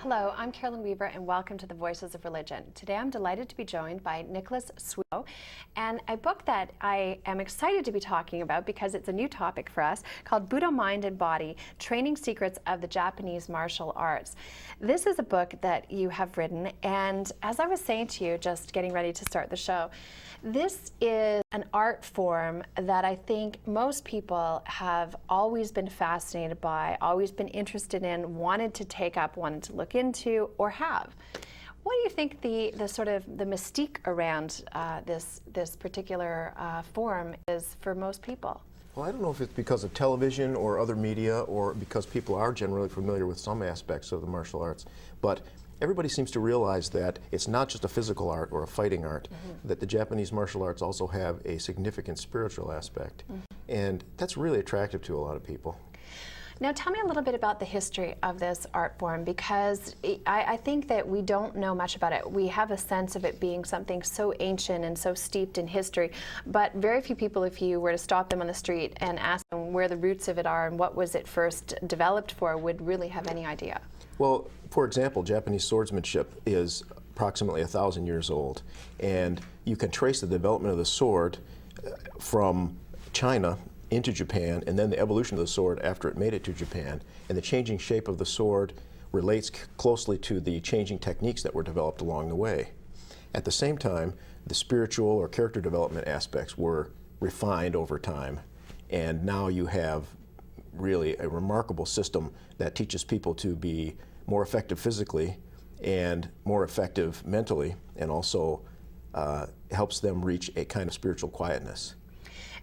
Hello, I'm Carolyn Weaver and welcome to the Voices of Religion. Today I'm delighted to be joined by Nicklaus Suino and a book that I am excited to be talking about because it's a new topic for us called BUDO Mind and Body, Training Secrets of the Japanese Martial Arts. This is a book that you have written, and as I was saying to you just getting ready to start the show, this is an art form that I think most people have always been fascinated by, always been interested in, wanted to take up, wanted to look into, or have. What do you think the sort of the mystique around this particular form is for most people? Well, I don't know if it's because of television or other media or because people are generally familiar with some aspects of the martial arts, but everybody seems to realize that it's not just a physical art or a fighting art, that the Japanese martial arts also have a significant spiritual aspect. And that's really attractive to a lot of people. Now tell me a little bit about the history of this art form, because I think that we don't know much about it. We have a sense of it being something so ancient and so steeped in history, but very few people, if you were to stop them on the street and ask them where the roots of it are and what was it first developed for, would really have any idea. Well, for example, Japanese swordsmanship is approximately 1,000 years old, and you can trace the development of the sword from China into Japan, and then the evolution of the sword after it made it to Japan. And the changing shape of the sword relates closely to the changing techniques that were developed along the way. At the same time, the spiritual or character development aspects were refined over time, and now you have really a remarkable system that teaches people to be more effective physically and more effective mentally, and also helps them reach a kind of spiritual quietness.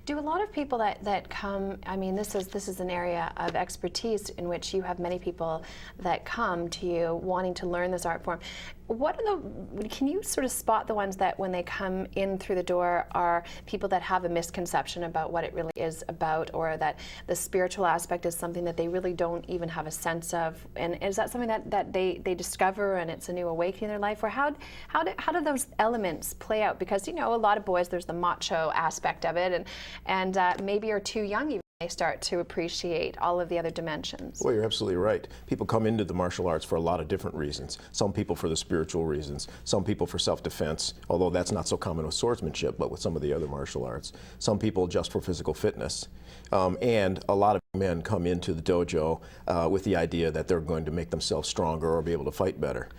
Do a lot of people that come, I mean, this is an area of expertise in which you have many people that come to you wanting to learn this art form. Can you sort of spot the ones that when they come in through the door are people that have a misconception about what it really is about, or that the spiritual aspect is something that they really don't even have a sense of? And is that something that they discover and it's a new awakening in their life? Or how do those elements play out? Because, you know, a lot of boys, there's the macho aspect of it, and maybe are too young even. They start to appreciate all of the other dimensions. Well, you're absolutely right. People come into the martial arts for a lot of different reasons. Some people for the spiritual reasons, some people for self-defense, although that's not so common with swordsmanship, but with some of the other martial arts. Some people just for physical fitness. And a lot of men come into the dojo with the idea that they're going to make themselves stronger or be able to fight better.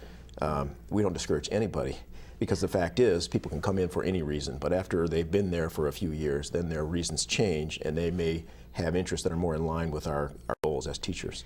We don't discourage anybody, because the fact is people can come in for any reason, but after they've been there for a few years, then their reasons change and they may have interests that are more in line with our goals as teachers.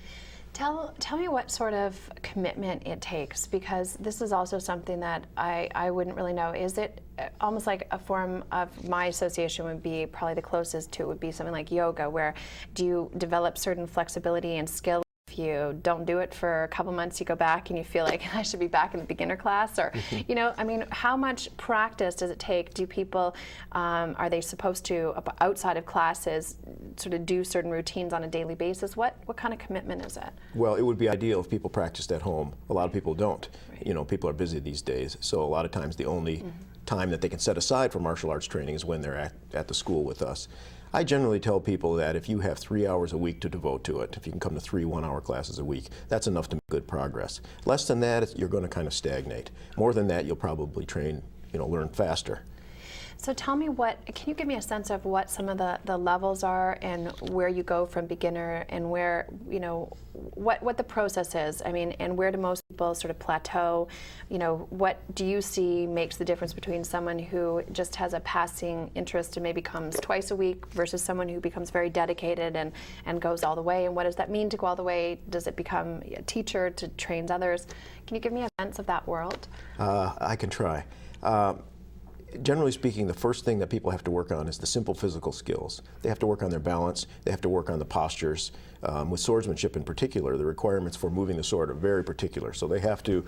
Tell me what sort of commitment it takes, because this is also something that I wouldn't really know. Is it almost like a form of, my association would be probably the closest to, would be something like yoga, where do you develop certain flexibility and skill? If you don't do it for a couple months, you go back and you feel like I should be back in the beginner class, or you know, I mean, how much practice does it take? Do people, are they supposed to, outside of classes, sort of do certain routines on a daily basis? What kind of commitment is it? Well, it would be ideal if people practiced at home. A lot of people don't. Right. You know, people are busy these days, so a lot of times the only time that they can set aside for martial arts training is when they're at the school with us. I generally tell people that if you have 3 hours a week to devote to it, if you can come to 3 one-hour classes a week, that's enough to make good progress. Less than that, you're going to kind of stagnate. More than that, you'll probably learn faster. So tell me can you give me a sense of what some of the levels are and where you go from beginner, and where, you know, what the process is? I mean, and where do most people sort of plateau? You know, what do you see makes the difference between someone who just has a passing interest and maybe comes twice a week versus someone who becomes very dedicated and goes all the way? And what does that mean to go all the way? Does it become a teacher to train others? Can you give me a sense of that world? I can try. Generally speaking, the first thing that people have to work on is the simple physical skills. They have to work on their balance, they have to work on the postures. With swordsmanship in particular, the requirements for moving the sword are very particular. So they have to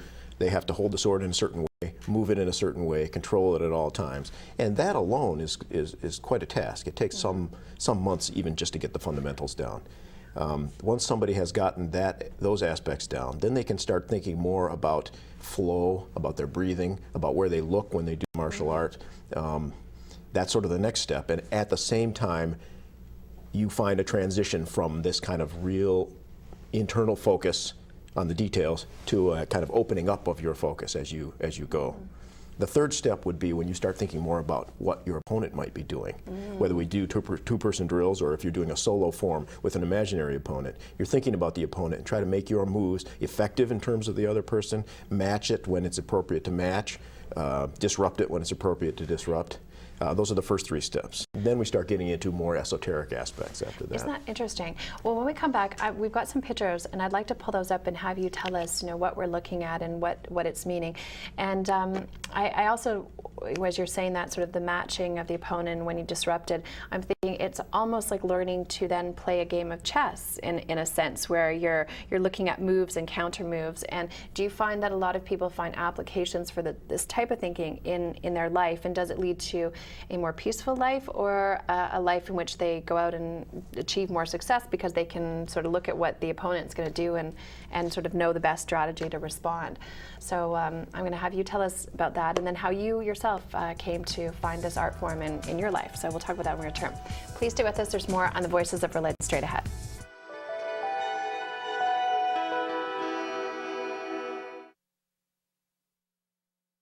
hold the sword in a certain way, move it in a certain way, control it at all times. And that alone is quite a task. It takes some months even just to get the fundamentals down. Once somebody has gotten those aspects down, then they can start thinking more about flow, about their breathing, about where they look when they do martial art. That's sort of the next step. And at the same time, you find a transition from this kind of real internal focus on the details to kind of opening up of your focus as you go. The third step would be when you start thinking more about what your opponent might be doing. Whether we do two-person drills or if you're doing a solo form with an imaginary opponent, you're thinking about the opponent and try to make your moves effective in terms of the other person, match it when it's appropriate to match, disrupt it when it's appropriate to disrupt. Those are the first three steps. Then we start getting into more esoteric aspects after that. Isn't that interesting? Well, when we come back, we've got some pictures, and I'd like to pull those up and have you tell us, what we're looking at and what it's meaning. And I also, as you're saying that, sort of the matching of the opponent when you disrupted, I'm thinking it's almost like learning to then play a game of chess in a sense, where you're looking at moves and counter moves. And do you find that a lot of people find applications for this type of thinking in their life, and does it lead to a more peaceful life, or a life in which they go out and achieve more success because they can sort of look at what the opponent's going to do and sort of know the best strategy to respond? So I'm going to have you tell us about that, and then how you yourself came to find this art form in your life. So we'll talk about that when we return. Please stay with us. There's more on the Voices of Religion straight ahead.